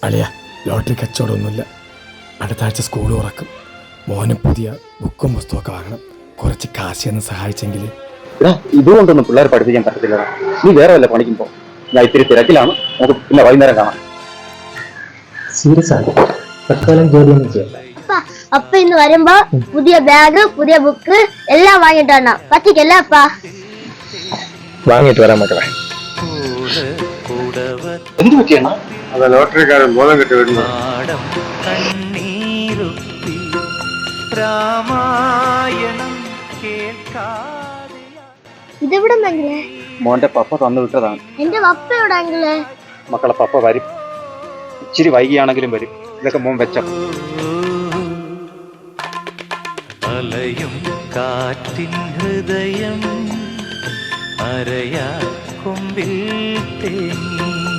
അളിയ, ലോട്ടറി കച്ചവടമൊന്നുമില്ല. അടുത്ത ആഴ്ച സ്കൂൾ തുറക്കും. മോന് പുതിയ ബുക്കും പുസ്തകമൊക്കെ വാങ്ങണം. കുറച്ച് കാശ് എന്ന് സഹായിച്ചെങ്കിൽ. ഇതുകൊണ്ടൊന്നും പിള്ളേർ പഠിപ്പിക്കാൻ പറ്റത്തില്ല. നീ വേറെ വല്ല പണിക്കും പോ. ഞാൻ ഇത്തിരി തിരക്കിലാണ്. നമുക്ക് പിന്നെ വൈകുന്നേരം കാണാം. സീരിയസ് ആണ്, തൽക്കാലം ജോലിയൊന്നും ചെയ്യണ്ട. അപ്പ ഇന്ന് വരുമ്പോ പുതിയ ബാഗ്, പുതിയ ബുക്ക് എല്ലാം വാങ്ങിട്ടാണ്. പറ്റിക്കല്ല അപ്പ? വാങ്ങിയിട്ട് വരാൻ മക്കളെ. എന്ത് പറ്റിയാണ്? അത് ലോട്ടറിക്കാരൻ ബോധം കെട്ടി വരുന്നു. ഇതെവിടെ മോന്റെ പപ്പ തന്നു വിട്ടതാണ്. എന്റെ പപ്പ എവിടെ? മക്കളെ പപ്പ വരും. ഇച്ചിരി വൈകിയാണെങ്കിലും വരും. ഇതൊക്കെ മോൻ വെച്ച. അലയും കാറ്റിൻ ഹൃദയം അരയാ കൊമ്പിൽ തേങ്ങി.